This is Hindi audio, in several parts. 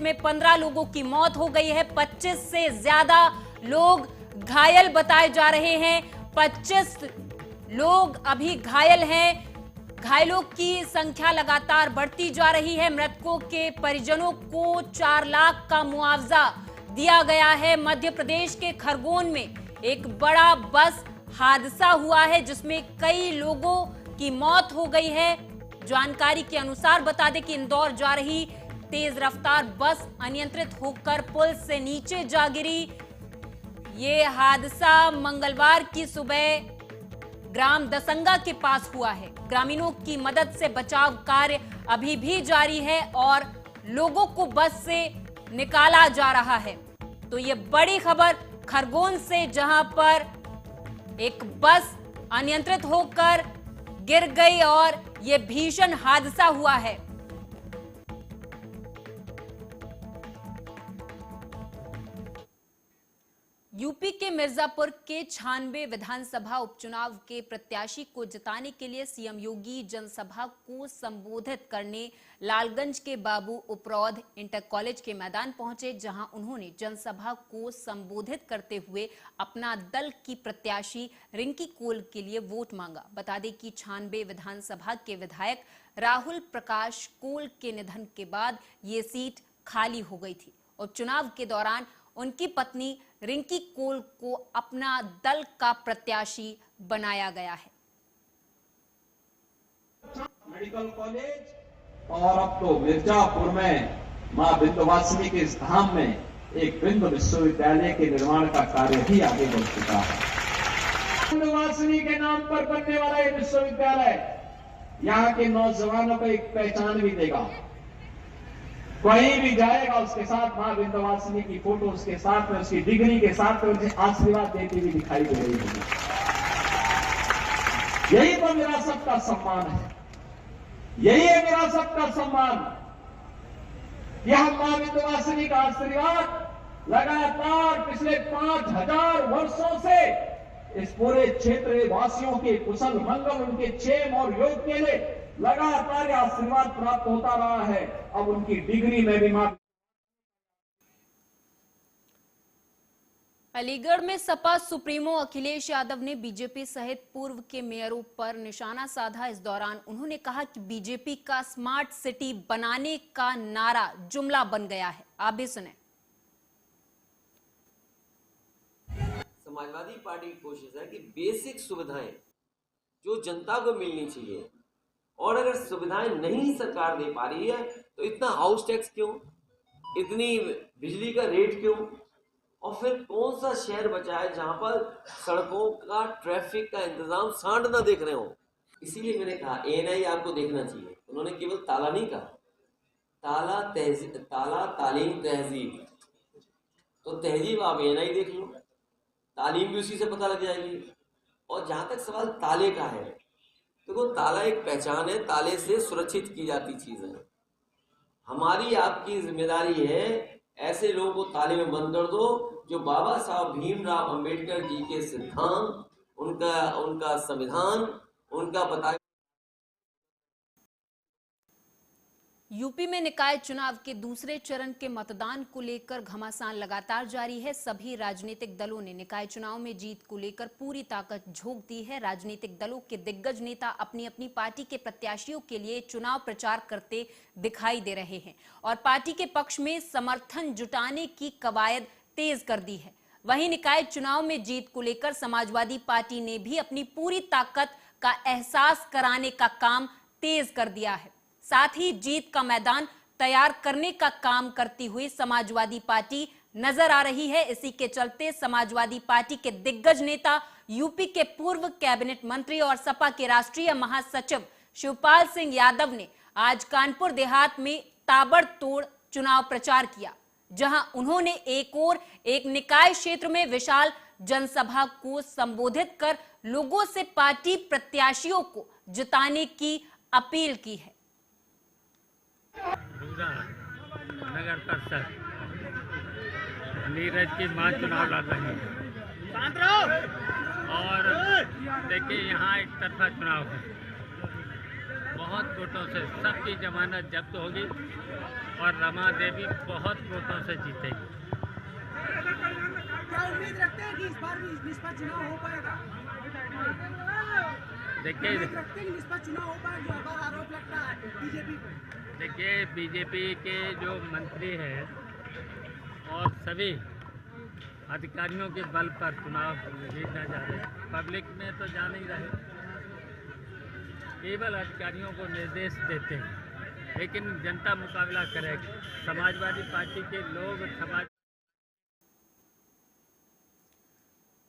जिसमें 15 लोगों की मौत हो गई है। 25 से ज्यादा लोग घायल बताए जा रहे हैं। 25 लोग अभी घायल हैं। घायलों की संख्या लगातार बढ़ती जा रही है। मृतकों के परिजनों को 4 लाख का मुआवजा दिया गया है। मध्य प्रदेश के खरगोन में एक बड़ा बस हादसा हुआ है जिसमें कई लोगों की मौत हो गई है। जानकारी के अनुसार बता दें कि इंदौर जा रही तेज रफ्तार बस अनियंत्रित होकर पुल से नीचे जा गिरी। ये हादसा मंगलवार की सुबह ग्राम दसंगा के पास हुआ है। ग्रामीणों की मदद से बचाव कार्य अभी भी जारी है और लोगों को बस से निकाला जा रहा है। तो ये बड़ी खबर खरगोन से, जहां पर एक बस अनियंत्रित होकर गिर गई और ये भीषण हादसा हुआ है। यूपी के मिर्जापुर के 96 विधानसभा उपचुनाव के प्रत्याशी को जिताने के लिए सीएम योगी जनसभा को संबोधित करने लालगंज के बाबू उपरौध इंटर कॉलेज के मैदान पहुंचे, जहां उन्होंने जनसभा को संबोधित करते हुए अपना दल की प्रत्याशी रिंकी कोल के लिए वोट मांगा। बता दें कि 96 विधानसभा के विधायक राहुल प्रकाश कोल के निधन के बाद ये सीट खाली हो गई थी। उपचुनाव के दौरान उनकी पत्नी रिंकी कोल को अपना दल का प्रत्याशी बनाया गया है। मेडिकल कॉलेज और अब तो मिर्जापुर में मां विंध्यवासिनी के इस धाम में एक विंध्य विश्वविद्यालय के निर्माण का कार्य भी आगे बढ़ चुका है। विंध्यवासिनी के नाम पर बनने वाला ये विश्वविद्यालय यहाँ के नौजवानों को एक पहचान भी देगा। कहीं भी जाएगा उसके साथ मां विंध्यवासिनी की फोटो, उसके साथ में उसकी डिग्री के साथ में उसे आशीर्वाद देती हुई दिखाई दे रही होगी। यही तो मेरा सबका सम्मान है, यही है मेरा सबका सम्मान। यह मां विंध्यवासिनी का आशीर्वाद लगातार पिछले 5000 वर्षों से इस पूरे क्षेत्र वासियों के कुशल मंगल, उनके क्षेम और योग के लिए लगातार आशीर्वाद प्राप्त होता रहा है। अब उनकी डिग्री में भी मां। अलीगढ़ में सपा सुप्रीमो अखिलेश यादव ने बीजेपी सहित पूर्व के मेयरों पर निशाना साधा। इस दौरान उन्होंने कहा कि बीजेपी का स्मार्ट सिटी बनाने का नारा जुमला बन गया है। आप भी सुने। समाजवादी पार्टी की कोशिश है कि बेसिक सुविधाएं जो जनता को मिलनी चाहिए, और अगर सुविधाएं नहीं सरकार दे पा रही है तो इतना हाउस टैक्स क्यों, इतनी बिजली का रेट क्यों, और फिर कौन सा शहर बचा है जहां पर सड़कों का, ट्रैफिक का इंतजाम सांड ना देख रहे हो। इसीलिए मैंने कहा एएनआई आपको देखना चाहिए। उन्होंने केवल ताला नहीं कहा, ताला तालीम तहजीब, तो तहजीब आप एएनआई देख लो, तालीम भी उसी से पता लग जाएगी। और जहां तक सवाल ताले का है, देखो ताला एक पहचान है, ताले से सुरक्षित की जाती चीज है। हमारी आपकी जिम्मेदारी है ऐसे लोगों को ताले में बंद कर दो जो बाबा साहब भीमराव अंबेडकर जी के सिद्धांत, उनका संविधान, उनका बताया। यूपी में निकाय चुनाव के दूसरे चरण के मतदान को लेकर घमासान लगातार जारी है। सभी राजनीतिक दलों ने निकाय चुनाव में जीत को लेकर पूरी ताकत झोंक दी है। राजनीतिक दलों के दिग्गज नेता अपनी अपनी पार्टी के प्रत्याशियों के लिए चुनाव प्रचार करते दिखाई दे रहे हैं और पार्टी के पक्ष में समर्थन जुटाने की कवायद तेज कर दी है। वहीं निकाय चुनाव में जीत को लेकर समाजवादी पार्टी ने भी अपनी पूरी ताकत का एहसास कराने का काम तेज कर दिया है। साथ ही जीत का मैदान तैयार करने का काम करती हुई समाजवादी पार्टी नजर आ रही है। इसी के चलते समाजवादी पार्टी के दिग्गज नेता, यूपी के पूर्व कैबिनेट मंत्री और सपा के राष्ट्रीय महासचिव शिवपाल सिंह यादव ने आज कानपुर देहात में ताबड़तोड़ चुनाव प्रचार किया, जहां उन्होंने एक निकाय क्षेत्र में विशाल जनसभा को संबोधित कर लोगों से पार्टी प्रत्याशियों को जिताने की अपील की है। नगर परिषद नीरज की मां चुनाव लड़ रही है और देखिए यहाँ एक तरफा चुनाव है। बहुत वोटों से सबकी जमानत जब्त होगी और रमा देवी बहुत वोटों से जीतेगी। क्या उम्मीद रखते हैं कि इस बार भी निष्पक्ष चुनाव हो पाएगा? देखिए रखते हैं कि निष्पक्ष चुनाव हो पाएगा, जो बार आरोप लगता है बीजेपी पे। देखिए बीजेपी के जो मंत्री हैं और सभी अधिकारियों के बल पर चुनाव जीतना जा रहे हैं। पब्लिक में तो जा नहीं रहे, केवल अधिकारियों को निर्देश देते हैं, लेकिन जनता मुकाबला करेगी। समाजवादी पार्टी के लोग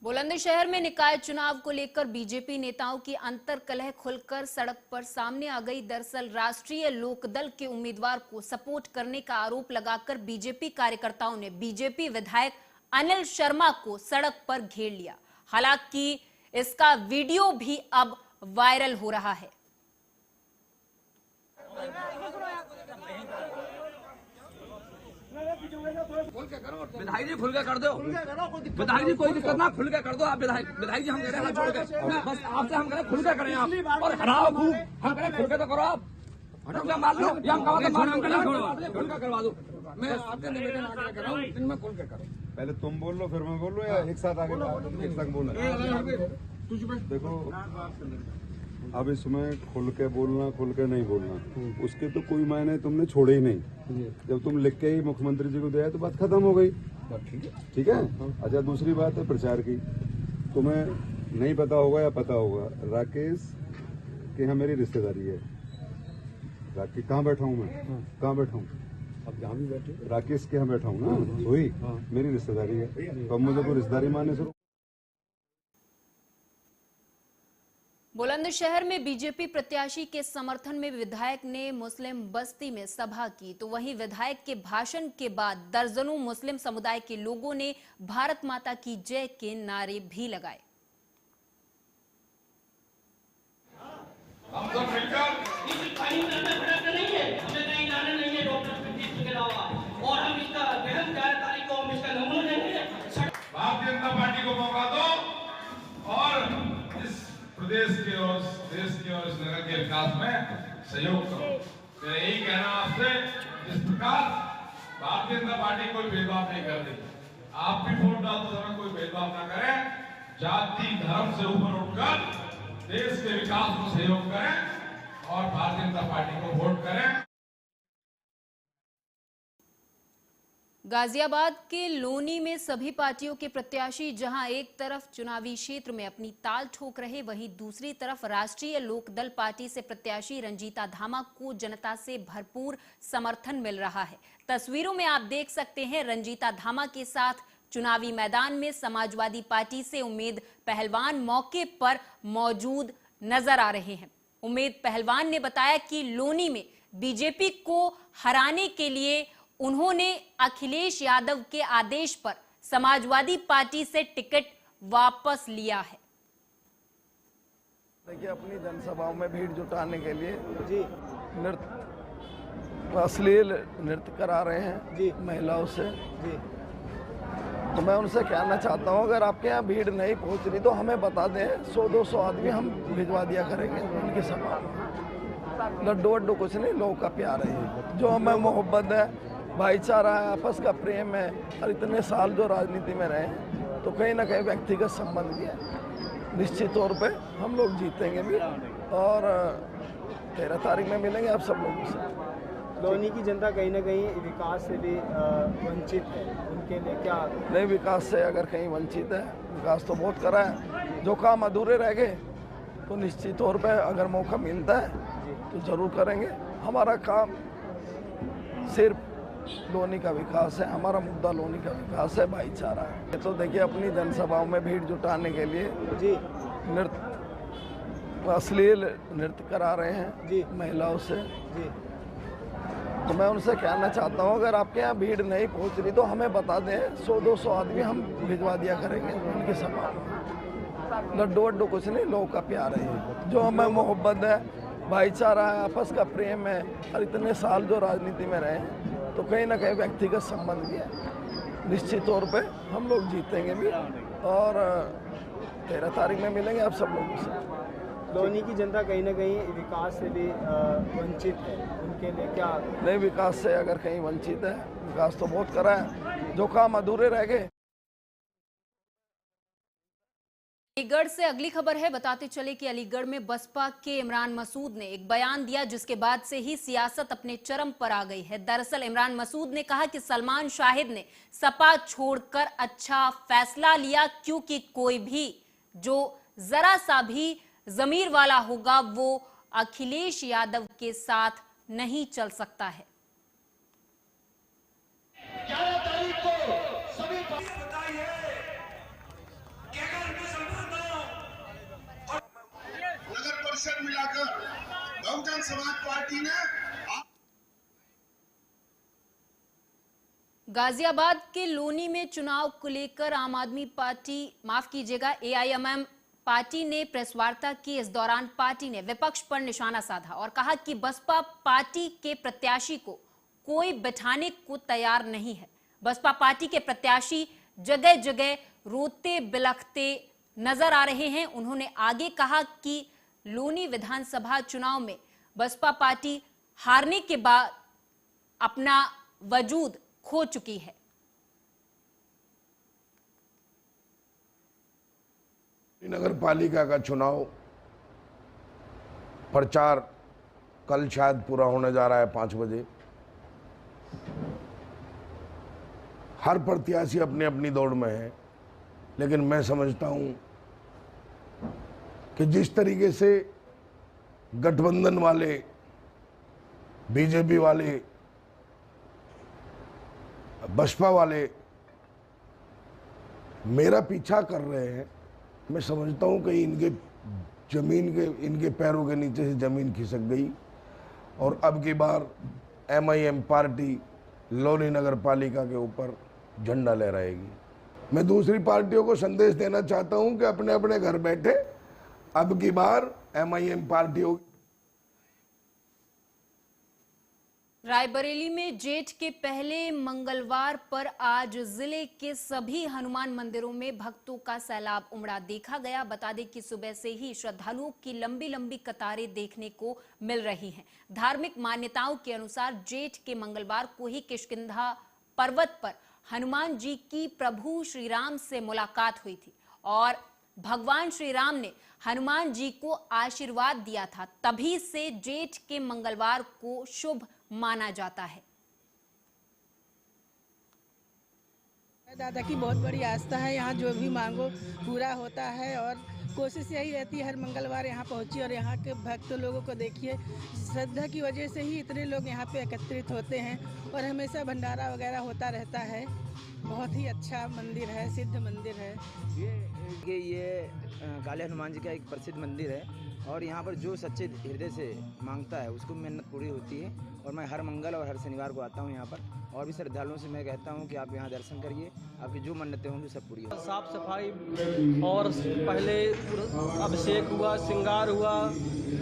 बुलंदशहर में निकाय चुनाव को लेकर बीजेपी नेताओं की अंतर्कलह खुलकर सड़क पर सामने आ गई। दरअसल राष्ट्रीय लोकदल के उम्मीदवार को सपोर्ट करने का आरोप लगाकर बीजेपी कार्यकर्ताओं ने बीजेपी विधायक अनिल शर्मा को सड़क पर घेर लिया। हालांकि इसका वीडियो भी अब वायरल हो रहा है। विधायक जी खुल के कर दो, विधायक जी कोई दिक्कत ना, खुल के कर दो आप। विधायक जी हम कह रहे हैं छोड़ के, बस आपसे हम कह रहे हैं खुल के करें आप, और हराओ खूब, हम कह रहे हैं खुल के तो करो आप। मार लो या हम खुल के करवा दो। मैं आपके निवेदन आगे कर रहा हूँ, इनमें खुल के करो। पहले तुम बोल लो फिर मैं बोल लो, या एक साथ आगे एक साथ बोलना। देखो अब इसमें खुल के बोलना खुल के नहीं बोलना, उसके तो कोई मायने तुमने छोड़े ही नहीं। जब तुम लिख के ही मुख्यमंत्री जी को दिया तो बात खत्म हो गई। ठीक है। अच्छा दूसरी बात है प्रचार की। तुम्हें नहीं पता होगा या पता होगा, राकेश के यहाँ मेरी रिश्तेदारी है। राकेश कहाँ बैठा हूँ मैं, कहाँ बैठा हूँ? अब जहाँ भी बैठे राकेश के यहाँ बैठा हूँ ना, वही मेरी रिश्तेदारी है। तो अब मुझे कोई रिश्तेदारी मानने से बुलंदशहर में बीजेपी प्रत्याशी के समर्थन में विधायक ने मुस्लिम बस्ती में सभा की, तो वहीं विधायक के भाषण के बाद दर्जनों मुस्लिम समुदाय के लोगों ने भारत माता की जय के नारे भी लगाए। हम सब मिलकर भारतीय जनता पार्टी को मौका दो और इस प्रदेश के और देश के और इस नगर के विकास में सहयोग करो। मेरा यही कहना आपसे, इस प्रकार भारतीय जनता पार्टी कोई भेदभाव नहीं कर रही। आप भी वोट डालते समय कोई भेदभाव ना करें, जाति धर्म से ऊपर उठकर देश के विकास को सहयोग करें और भारतीय जनता पार्टी को वोट करें। गाजियाबाद के लोनी में सभी पार्टियों के प्रत्याशी जहां एक तरफ चुनावी क्षेत्र में अपनी ताल ठोक रहे, वहीं दूसरी तरफ राष्ट्रीय लोकदल पार्टी से प्रत्याशी रंजीता धामा को जनता से भरपूर समर्थन मिल रहा है। तस्वीरों में आप देख सकते हैं रंजीता धामा के साथ चुनावी मैदान में समाजवादी पार्टी से उम्मेद पहलवान मौके पर मौजूद नजर आ रहे हैं। उम्मेद पहलवान ने बताया कि लोनी में बीजेपी को हराने के लिए उन्होंने अखिलेश यादव के आदेश पर समाजवादी पार्टी से टिकट वापस लिया है। देखिए अपनी जनसभाओं में भीड़ जुटाने के लिए अश्लील नृत्य करा रहे हैं महिलाओं से। तो मैं उनसे कहना चाहता हूं, अगर आपके यहाँ भीड़ नहीं पहुंच रही तो हमें बता दें, 100-200 आदमी हम भिजवा दिया करेंगे उनकी सभा में। लड्डू वड्डू कुछ नहीं, लोगों का प्यार है, जो हमें मोहब्बत है, भाईचारा है, आपस का प्रेम है। और इतने साल जो राजनीति में रहे तो कहीं ना कहीं व्यक्तिगत संबंध भी है। निश्चित तौर पे हम लोग जीतेंगे भी और 13 तारीख में मिलेंगे आप सब लोगों से। लोनी की जनता कहीं ना कहीं विकास से भी वंचित है, उनके लिए क्या? नहीं, विकास से अगर कहीं वंचित है, विकास तो बहुत करा है। जो काम अधूरे रह गए तो निश्चित तौर पे अगर मौका मिलता है तो ज़रूर करेंगे। हमारा काम सिर्फ लोनी का विकास है, हमारा मुद्दा लोनी का विकास है, भाईचारा है। तो देखिए अपनी जनसभाओं में भीड़ जुटाने के लिए अश्लील नृत्य करा रहे हैं महिलाओं से। तो मैं उनसे कहना चाहता हूं, अगर आपके यहाँ भीड़ नहीं पहुंच रही तो हमें बता दें, 100-200 आदमी हम भिजवा दिया करेंगे उनकी सभा में। लड्डू वड्डू कुछ नहीं, लोगों का प्यार है, जो हमें मोहब्बत है, भाईचारा है, आपस का प्रेम है। और इतने साल जो राजनीति में रहे तो कहीं ना कहीं व्यक्तिगत संबंध भी है। निश्चित तौर पे हम लोग जीतेंगे भी और 13 तारीख में मिलेंगे आप सब लोगों से। लोनी की जनता कहीं ना कहीं विकास से भी वंचित है, उनके लिए क्या? नहीं, विकास से अगर कहीं वंचित है, विकास तो बहुत करा है, जो काम अधूरे रह गए। अलीगढ़ से अगली खबर है। बताते चले कि अलीगढ़ में बसपा के इमरान मसूद ने एक बयान दिया, जिसके बाद से ही सियासत अपने चरम पर आ गई है। दरअसल इमरान मसूद ने कहा कि सलमान शाहिद ने सपा छोड़कर अच्छा फैसला लिया, क्योंकि कोई भी जो जरा सा भी जमीर वाला होगा वो अखिलेश यादव के साथ नहीं चल सकता है। 11 तारीख को सभी बताइए कि अगर मुसलमानों और नगर परिषद मिलाकर बहुजन समाज पार्टी ने गाजियाबाद के लोनी में चुनाव को लेकर आम आदमी पार्टी, माफ कीजिएगा, AIMM पार्टी ने प्रेस वार्ता की। इस दौरान पार्टी ने विपक्ष पर निशाना साधा और कहा कि बसपा पार्टी के प्रत्याशी को कोई बैठाने को तैयार नहीं है। बसपा पार्टी के प्रत्याशी जगह जगह रोते बिलखते नजर आ रहे हैं। उन्होंने आगे कहा कि लोनी विधानसभा चुनाव में बसपा पार्टी हारने के बाद अपना वजूद खो चुकी है। नगर पालिका का चुनाव प्रचार कल शायद पूरा होने जा रहा है 5 बजे। हर प्रत्याशी अपनी अपनी दौड़ में है, लेकिन मैं समझता हूं कि जिस तरीके से गठबंधन वाले, बीजेपी वाले, बसपा वाले मेरा पीछा कर रहे हैं, मैं समझता हूं कि इनके पैरों के नीचे से जमीन खिसक गई और अब की बार MIM पार्टी लोनी नगर पालिका के ऊपर झंडा लहराएगी। मैं दूसरी पार्टियों को संदेश देना चाहता हूं कि अपने अपने घर बैठे अब की बार MIM पार्टी होगी। रायबरेली में जेठ के पहले मंगलवार पर आज जिले के सभी हनुमान मंदिरों में भक्तों का सैलाब उमड़ा देखा गया। बता दें कि सुबह से ही श्रद्धालुओं की लंबी लंबी कतारें देखने को मिल रही हैं। धार्मिक मान्यताओं के अनुसार जेठ के मंगलवार को ही किष्किंधा पर्वत पर हनुमान जी की प्रभु श्री राम से मुलाकात हुई थी और भगवान श्री राम ने हनुमान जी को आशीर्वाद दिया था। तभी से जेठ के मंगलवार को शुभ माना जाता है। दादा की बहुत बड़ी आस्था है, यहाँ जो भी मांगो पूरा होता है और कोशिश यही रहती है हर मंगलवार यहाँ पहुँची और यहाँ के भक्त लोगों को देखिए, श्रद्धा की वजह से ही इतने लोग यहाँ पे एकत्रित होते हैं और हमेशा भंडारा वगैरह होता रहता है। बहुत ही अच्छा मंदिर है, सिद्ध मंदिर है। ये काले हनुमान जी का एक प्रसिद्ध मंदिर है और यहाँ पर जो सच्चे हृदय से मांगता है उसको मन्नत पूरी होती है। और मैं हर मंगल और हर शनिवार को आता हूँ यहाँ पर और भी श्रद्धालुओं से मैं कहता हूँ कि आप यहाँ दर्शन करिए, आपकी जो मन्नतें होंगी सब पूरी होंगी। साफ सफाई और पहले अभिषेक हुआ, श्रृंगार हुआ,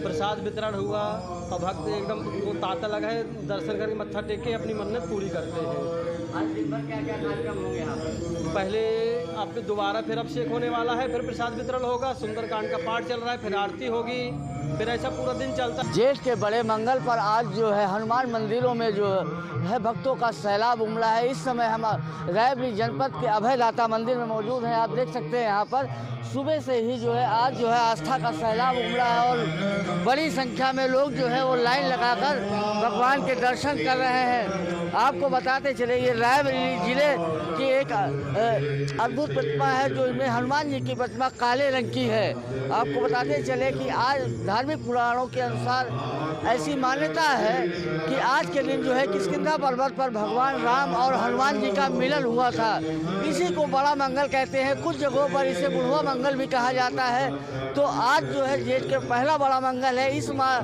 प्रसाद वितरण हुआ और भक्त एकदम वो तांता लगा है, दर्शन करके मत्था टेक के अपनी मन्नत पूरी करते हैं। आज दिन भर क्या क्या कार्यक्रम होंगे यहाँ पर? पहले आपके दोबारा फिर अभिषेक होने वाला है, फिर प्रसाद वितरण होगा, सुंदरकांड का पाठ चल रहा है, फिर आरती होगी, फिर ऐसा पूरा दिन चलता है। जेठ के बड़े मंगल पर आज जो है हनुमान मंदिरों में जो है भक्तों का सैलाब उमड़ा है। इस समय हम रायबरेली जनपद के अभयदाता मंदिर में मौजूद हैं। आप देख सकते हैं यहाँ पर सुबह से ही जो है आज जो है आस्था का सैलाब उमड़ा है और बड़ी संख्या में लोग जो है वो लाइन लगाकर भगवान के दर्शन कर रहे हैं। आपको बताते चले ये रायबरेली जिले की एक अद्भुत प्रतिमा है जो इसमें हनुमान जी की प्रतिमा काले रंग की है। आपको बताते चले कि आज धार्मिक पुराणों के अनुसार ऐसी मान्यता है कि आज के दिन जो है किष्किंधा पर्वत पर भगवान राम और हनुमान जी का मिलन हुआ था। इसी को बड़ा मंगल कहते हैं, कुछ जगहों पर इसे बुढ़वा मंगल भी कहा जाता है। तो आज जो है जेठ के पहला बड़ा मंगल है। इस माह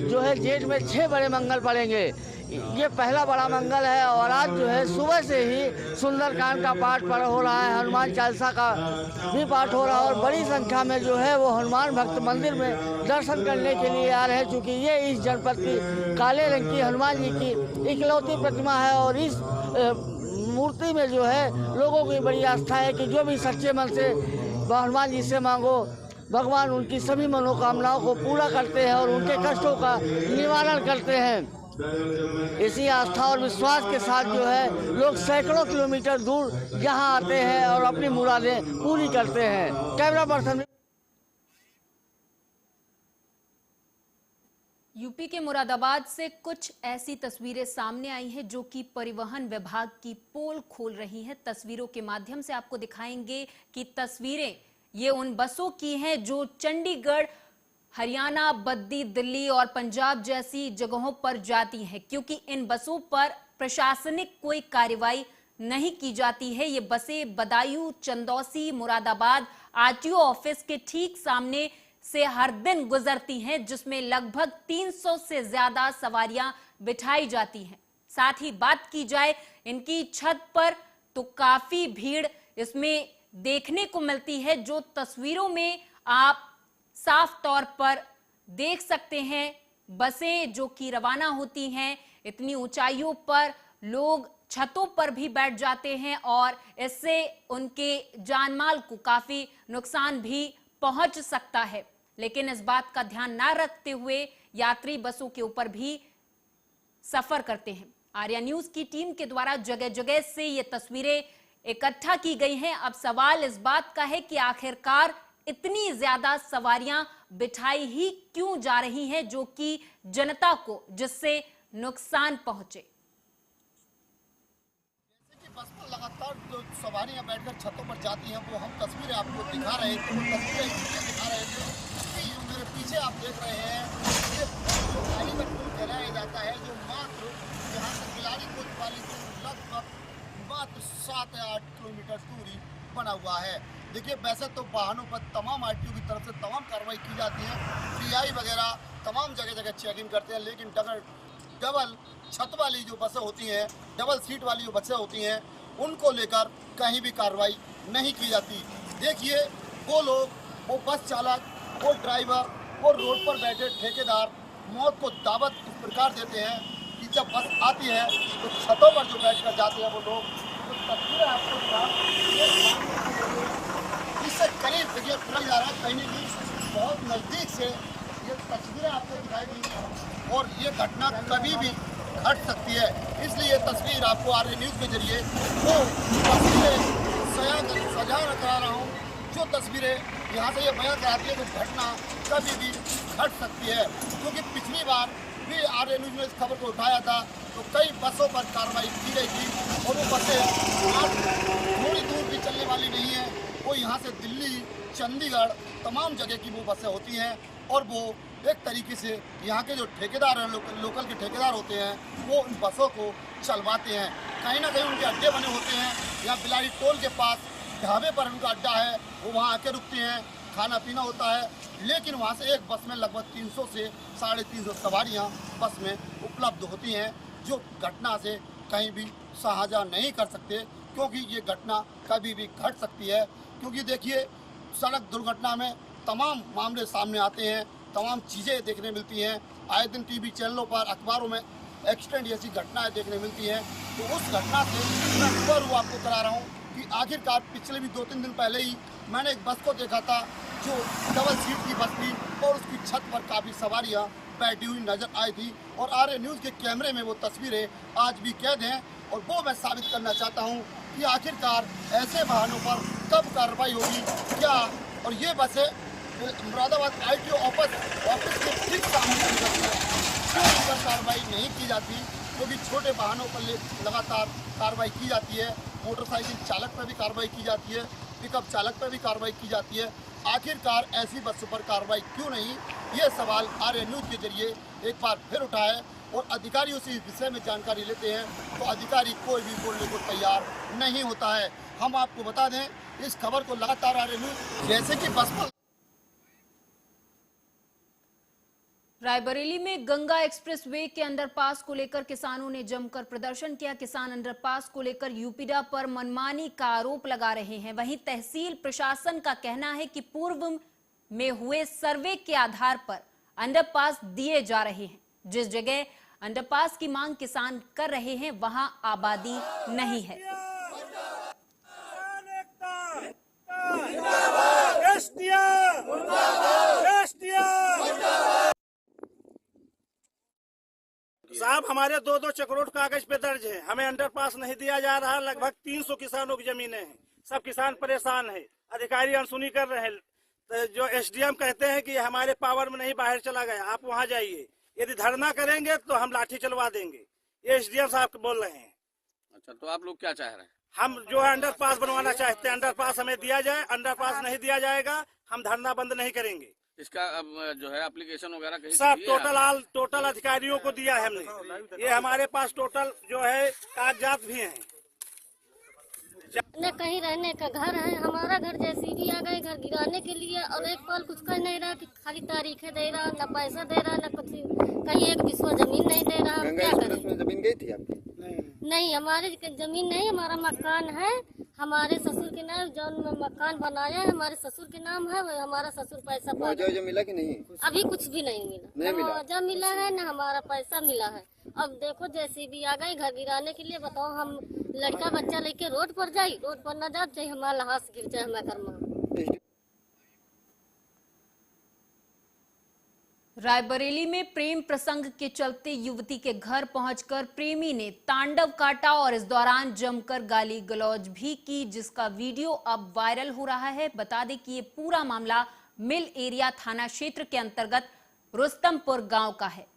जो है जेठ में 6 बड़े मंगल पड़ेंगे, ये पहला बड़ा मंगल है और आज जो है सुबह से ही सुंदरकांड का पाठ हो रहा है, हनुमान चालीसा का भी पाठ हो रहा है और बड़ी संख्या में जो है वो हनुमान भक्त मंदिर में दर्शन करने के लिए आ रहे हैं, क्योंकि ये इस जनपद की काले रंग की हनुमान जी की इकलौती प्रतिमा है और इस मूर्ति में जो है लोगों की बड़ी आस्था है कि जो भी सच्चे मन से हनुमान जी से मांगो भगवान उनकी सभी मनोकामनाओं को पूरा करते हैं और उनके कष्टों का निवारण करते हैं। इसी आस्था और विश्वास के साथ जो है लोग सैकड़ों किलोमीटर दूर यहाँ आते हैं और अपनी मुरादें पूरी करते हैं। कैमरा पर्सन यूपी के मुरादाबाद से कुछ ऐसी तस्वीरें सामने आई हैं जो कि परिवहन विभाग की पोल खोल रही हैं। तस्वीरों के माध्यम से आपको दिखाएंगे कि तस्वीरें ये उन बसों की हैं जो चंडीगढ़, हरियाणा, बद्दी, दिल्ली और पंजाब जैसी जगहों पर जाती हैं, क्योंकि इन बसों पर प्रशासनिक कोई कार्रवाई नहीं की जाती है। ये बसें बदायूं, चंदौसी, मुरादाबाद आरटीओ ऑफिस के ठीक सामने से हर दिन गुजरती हैं, जिसमें लगभग 300 से ज्यादा सवारियां बिठाई जाती हैं। साथ ही बात की जाए इनकी छत पर तो काफी भीड़ इसमें देखने को मिलती है, जो तस्वीरों में आप साफ तौर पर देख सकते हैं। बसें जो कि रवाना होती हैं, इतनी ऊंचाइयों पर लोग छतों पर भी बैठ जाते हैं और इससे उनके जानमाल को काफी नुकसान भी पहुंच सकता है। लेकिन इस बात का ध्यान न रखते हुए यात्री बसों के ऊपर भी सफर करते हैं। आर्या न्यूज की टीम के द्वारा जगह जगह से ये तस्वीरें इकट्ठा की गई हैं। अब सवाल इस बात का है कि आखिरकार इतनी ज्यादा सवारियां बिठाई ही क्यों जा रही हैं, जो कि जनता को जिससे नुकसान पहुंचे। बस पर लगातार जो सवारियां बैठकर छतों पर जाती हैं, वो हम तस्वीरें आपको दिखा रहे थे। वो तस्वीरें दिखा रहे थे कि मेरे पीछे आप देख रहे हैं, ये कालीगढ़ पुल कहलाया जाता है, जो मात्र यहाँ से बिलाड़ी कोतवाली से लगभग मात्र 7 या 8 किलोमीटर दूरी बना हुआ है। देखिए, वैसे तो वाहनों पर तमाम आरटीओ की तरफ से तमाम कार्रवाई की जाती है, पीआई वगैरह तमाम जगह जगह चेकिंग करते हैं, लेकिन डबल छत वाली जो बसें होती हैं, डबल सीट वाली जो बसें होती हैं, उनको लेकर कहीं भी कार्रवाई नहीं की जाती। देखिए, वो लोग, वो बस चालक, वो ड्राइवर, वो रोड पर बैठे ठेकेदार मौत को दावत इस प्रकार देते हैं कि जब बस आती है तो छतों पर जो बैठकर जाते हैं वो लोग, तो तस्वीरें आपको इससे करीब देखिए लग जा रहा है, कहीं नहीं बहुत नज़दीक से ये तस्वीरें आपको दिखाई देंगी और ये घटना कभी भी घट सकती है। इसलिए तस्वीर आपको आर्या न्यूज़ के जरिए वो तस्वीरें सजा करा रहा हूँ, जो तस्वीरें यहाँ से ये बयान कराती है कि घटना कभी भी घट सकती है। क्योंकि पिछली बार भी आर्या न्यूज़ ने इस खबर को उठाया था, तो कई बसों पर कार्रवाई की गई थी और वो बसें आज थोड़ी दूर भी चलने वाली नहीं है। वो यहाँ से दिल्ली, चंडीगढ़ तमाम जगह की वो बसें होती हैं और वो एक तरीके से यहाँ के जो ठेकेदार हैं, लोकल के ठेकेदार होते हैं, वो उन बसों को चलवाते हैं। कहीं ना कहीं उनके अड्डे बने होते हैं, या बिलाड़ी टोल के पास ढाबे पर उनका अड्डा है, वो वहाँ आके रुकते हैं, खाना पीना होता है। लेकिन वहाँ से एक बस में लगभग 300 से 350 सवारियाँ बस में उपलब्ध होती हैं, जो घटना से कहीं भी सहाजा नहीं कर सकते, क्योंकि ये घटना कभी भी घट सकती है। क्योंकि देखिए, सड़क दुर्घटना में तमाम मामले सामने आते हैं, तमाम चीज़ें देखने मिलती हैं, आए दिन टीवी चैनलों पर, अखबारों में एक्सीडेंट जैसी घटनाएं देखने मिलती हैं। तो उस घटना से मैं खबर हुआ आपको करा रहा हूँ कि आखिरकार पिछले भी 2-3 दिन पहले ही मैंने एक बस को देखा था, जो डबल सीट की बस थी और उसकी छत पर काफ़ी सवारियाँ बैठी हुई नज़र आई थी। और आर्या न्यूज़ के कैमरे में वो तस्वीरें आज भी कैद हैं और वो मैं साबित करना चाहता हूँ कि आखिरकार ऐसे वाहनों पर कब कार्रवाई होगी, क्या। और ये बसें मुरादाबाद आरटीओ ऑफिस के ठीक सामने क्यों इन पर कार्रवाई नहीं की जाती, क्योंकि छोटे वाहनों पर लगातार कार्रवाई की जाती है, मोटरसाइकिल चालक पर भी कार्रवाई की जाती है, पिकअप चालक पर भी कार्रवाई की जाती है। आखिरकार ऐसी बसों पर कार्रवाई क्यों नहीं, ये सवाल आर्या न्यूज़ के जरिए एक बार फिर उठा है और अधिकारियों से इस विषय में जानकारी लेते हैं तो अधिकारी कोई भी बोलने को तैयार नहीं होता है। हम आपको बता दें, इस खबर को लगातार आर्या न्यूज़ जैसे कि बस पर रायबरेली में गंगा एक्सप्रेसवे के अंडरपास को लेकर किसानों ने जमकर प्रदर्शन किया। किसान अंडरपास को लेकर यूपीडा पर मनमानी का आरोप लगा रहे हैं। वहीं तहसील प्रशासन का कहना है कि पूर्व में हुए सर्वे के आधार पर अंडरपास दिए जा रहे हैं। जिस जगह अंडरपास की मांग किसान कर रहे हैं, वहां आबादी नहीं है। जिंदाबाद हमारे 2-2 चक्रोट कागज पे दर्ज है, हमें अंडरपास नहीं दिया जा रहा। लगभग 300 किसानों की जमीनें हैं, सब किसान परेशान है, अधिकारी अनसुनी कर रहे हैं। तो जो एसडीएम कहते हैं कि हमारे पावर में नहीं, बाहर चला गया, आप वहाँ जाइए, यदि धरना करेंगे तो हम लाठी चलवा देंगे, ये एसडीएम साहब बोल रहे हैं। अच्छा, तो आप लोग क्या चाह रहे हैं? हम जो है अंडरपास बनवाना चाहते हैं, अंडरपास हमें दिया जाए। अंडरपास नहीं दिया जाएगा, हम धरना बंद नहीं करेंगे। इसका अब जो है एप्लीकेशन वगैरह कहीं सब टोटल अधिकारियों को दिया है हमने। ये हमारे पास टोटल जो है कागजात भी हैं। न कहीं रहने का घर है, हमारा घर जैसे भी आ गए घर गिराने के लिए, और एक पल कुछ कर नहीं रहा कि खाली तारीखें दे रहा, न पैसा दे रहा, न कुछ, कहीं एक बिस्वा जमीन नहीं दे रहा। क्या करें? जमीन गई थी आपकी? नहीं, हमारे जमीन नहीं, हमारा मकान है हमारे ससुर के नाम, जो मकान बनाया है हमारे ससुर के नाम है, वो हमारा ससुर पैसा मुआवजा मिला कि नहीं? अभी कुछ भी नहीं मिला, न मुआवजा मिला है न हमारा पैसा मिला है। अब देखो जैसे भी आ गए घर गिराने के लिए, बताओ हम लड़का बच्चा लेके रोड पर जाए, रोड पर न जाए, हमारा हाथ गिर जाए हमारे घर में। रायबरेली में प्रेम प्रसंग के चलते युवती के घर पहुंचकर प्रेमी ने तांडव काटा और इस दौरान जमकर गाली गलौज भी की, जिसका वीडियो अब वायरल हो रहा है। बता दें कि ये पूरा मामला मिल एरिया थाना क्षेत्र के अंतर्गत रुस्तमपुर गांव का है।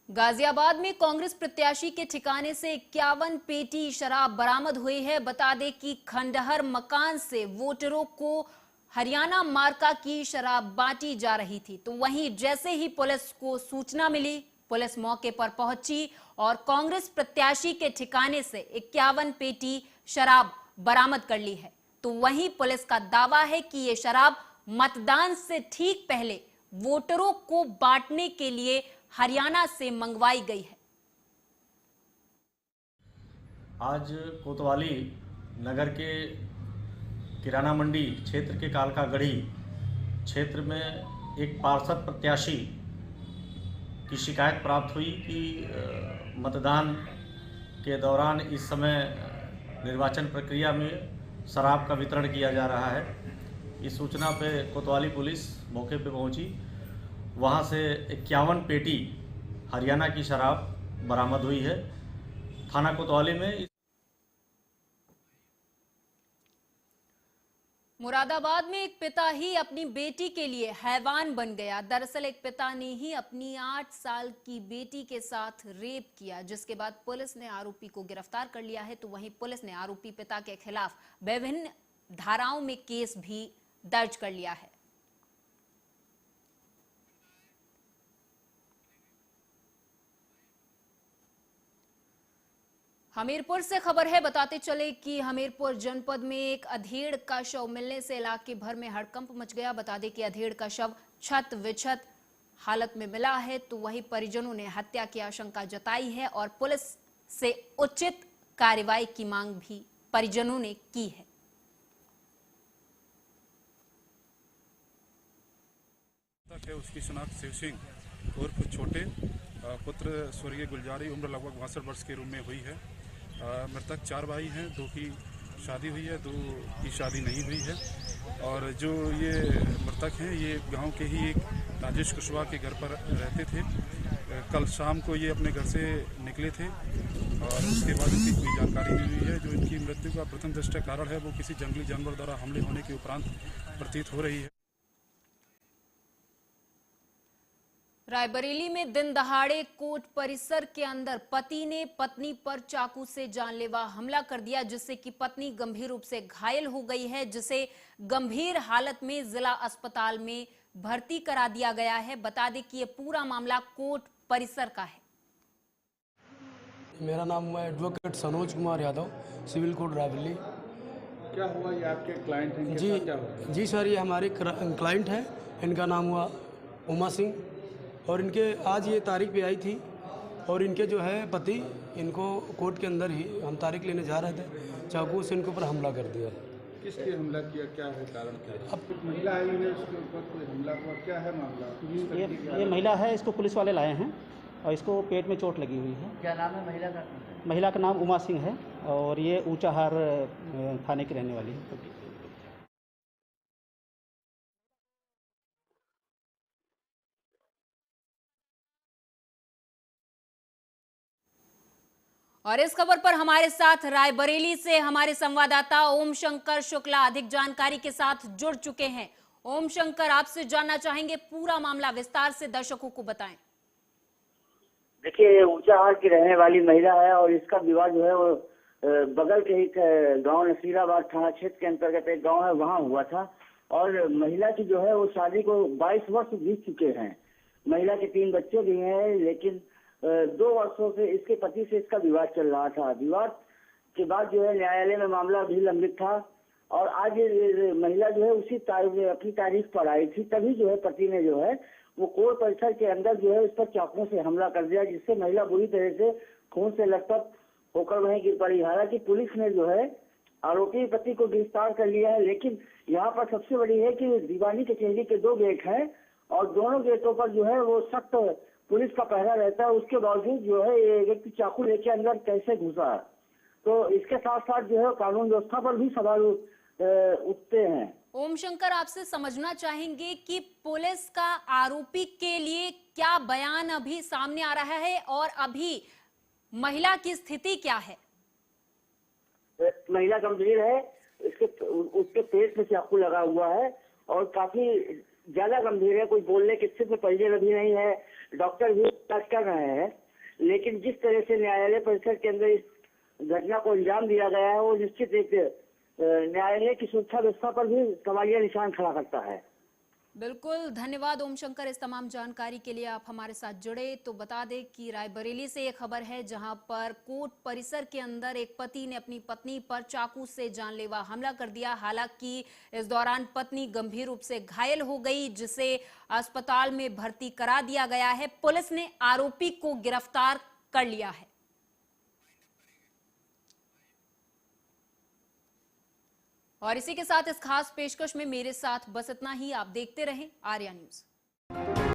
गाजियाबाद में कांग्रेस प्रत्याशी के ठिकाने से 51 पेटी शराब बरामद हुई है। बता दें कि खंडहर मकान से वोटरों को हरियाणा मार्का की शराब बांटी जा रही थी, तो वहीं जैसे ही पुलिस को सूचना मिली, पुलिस मौके पर पहुंची और कांग्रेस प्रत्याशी के ठिकाने से 51 पेटी शराब बरामद कर ली है। तो वहीं पुलिस का दावा है कि ये शराब मतदान से ठीक पहले वोटरों को बांटने के लिए हरियाणा से मंगवाई गई है। आज कोतवाली नगर के किराना मंडी क्षेत्र के कालकागढ़ी क्षेत्र में एक पार्षद प्रत्याशी की शिकायत प्राप्त हुई कि मतदान के दौरान इस समय निर्वाचन प्रक्रिया में शराब का वितरण किया जा रहा है। इस सूचना पे कोतवाली पुलिस मौके पे पहुंची। वहां से 51 पेटी हरियाणा की शराब बरामद हुई है। थाना कोतवाली में मुरादाबाद में एक पिता ही अपनी बेटी के लिए हैवान बन गया। दरअसल एक पिता ने ही अपनी 8 साल की बेटी के साथ रेप किया, जिसके बाद पुलिस ने आरोपी को गिरफ्तार कर लिया है। तो वहीं पुलिस ने आरोपी पिता के खिलाफ विभिन्न धाराओं में केस भी दर्ज कर लिया है। हमीरपुर से खबर है, बताते चले कि हमीरपुर जनपद में एक अधेड़ का शव मिलने से इलाके भर में हड़कंप मच गया। बता दें कि अधेड़ का शव छत विछत हालत में मिला है, तो वहीं परिजनों ने हत्या की आशंका जताई है और पुलिस से उचित कार्रवाई की मांग भी परिजनों ने की है। उसकी शिनाख्त शिव सिंह उर्फ छोटे पुत्र स्वर्गीय गुलजारी उम्र लगभग 62 वर्ष के रूप में हुई है। मृतक 4 भाई हैं, 2 की शादी हुई है, 2 की शादी नहीं हुई है। और जो ये मृतक हैं ये गांव के ही एक राजेश कुशवाहा के घर पर रहते थे। कल शाम को ये अपने घर से निकले थे और उसके बाद इनकी कोई जानकारी नहीं हुई है। जो इनकी मृत्यु का प्रथम दृष्टया कारण है वो किसी जंगली जानवर द्वारा हमले होने के उपरांत प्रतीत हो रही है। रायबरेली में दिन दहाड़े कोर्ट परिसर के अंदर पति ने पत्नी पर चाकू से जानलेवा हमला कर दिया, जिससे कि पत्नी गंभीर रूप से घायल हो गई है, जिसे गंभीर हालत में जिला अस्पताल में भर्ती करा दिया गया है। बता दें कि ये पूरा मामला कोर्ट परिसर का है। मेरा नाम हुआ advocate Sanoj Kumar Yadav, civil court Raebareli. क्या हुआ, ये आपके क्लाइंट हैं? जी क्या हुआ? जी सर, ये हमारे क्लाइंट हैं, इनका नाम हुआ उमा सिंह और इनके आज ये तारीख पे आई थी और इनके जो है पति इनको कोर्ट के अंदर ही हम तारीख लेने जा रहे थे, चाकू से इनके ऊपर हमला कर दिया। किस लिए हमला किया, क्या है कारण? अब महिला आई है, उसके ऊपर कोई हमला हुआ, क्या है मामला? ये महिला है, इसको पुलिस वाले लाए हैं और इसको पेट में चोट लगी हुई है। क्या नाम है महिला का? महिला का नाम उमा सिंह है और ये ऊंचाहार थाने की रहने वाली है। और इस खबर पर हमारे साथ रायबरेली से हमारे संवाददाता ओम शंकर शुक्ला अधिक जानकारी के साथ जुड़ चुके हैं। ओम शंकर, आपसे जानना चाहेंगे पूरा मामला विस्तार से दर्शकों को बताएं। देखिए, ऊंचाहार की रहने वाली महिला है और इसका विवाह जो है वो बगल के ही गांव नसीराबाद थाना क्षेत्र के अंतर्गत एक गांव है, वहां हुआ था। और महिला की जो है वो शादी को 22 वर्ष बीत चुके हैं। महिला के 3 बच्चे भी हैं, लेकिन 2 वर्षों से इसके पति से इसका विवाद चल रहा था। विवाद के बाद जो है न्यायालय में मामला भी लंबित था और आज महिला जो है उसी अपनी तारीख पर आई थी। तभी जो है पति ने जो है वो कोर्ट परिसर के अंदर जो है उस पर चाकुओं से हमला कर दिया, जिससे महिला बुरी तरह से खून से लथपथ होकर वहीं गिर पड़ी। हालांकि पुलिस ने जो है आरोपी पति को गिरफ्तार कर लिया है, लेकिन यहाँ पर सबसे बड़ी है कि दीवानी कचहरी के 2 गेट हैं और दोनों गेटों पर जो है वो सख्त पुलिस का पहरा रहता है। उसके बावजूद जो है ये व्यक्ति चाकू लेके अंदर कैसे घुसा, तो इसके साथ साथ जो है कानून व्यवस्था पर भी सवाल उठते हैं। ओम शंकर, आपसे समझना चाहेंगे कि पुलिस का आरोपी के लिए क्या बयान अभी सामने आ रहा है और अभी महिला की स्थिति क्या है? महिला गंभीर है, उसके पेट में चाकू लगा हुआ है और काफी ज्यादा गंभीर है। कोई बोलने की स्थिति में पहले भी नहीं है। डॉक्टर भी इलाज कर रहे हैं, लेकिन जिस तरह से न्यायालय परिसर के अंदर इस घटना को अंजाम दिया गया है वो निश्चित एक न्यायालय की सुरक्षा व्यवस्था पर भी सवालिया निशान खड़ा करता है। बिल्कुल, धन्यवाद ओम शंकर इस तमाम जानकारी के लिए। आप हमारे साथ जुड़े तो बता दें कि रायबरेली से ये खबर है, जहां पर कोर्ट परिसर के अंदर एक पति ने अपनी पत्नी पर चाकू से जानलेवा हमला कर दिया। हालांकि इस दौरान पत्नी गंभीर रूप से घायल हो गई, जिसे अस्पताल में भर्ती करा दिया गया है। पुलिस ने आरोपी को गिरफ्तार कर लिया है। और इसी के साथ इस खास पेशकश में मेरे साथ बस इतना ही। आप देखते रहें आर्या न्यूज।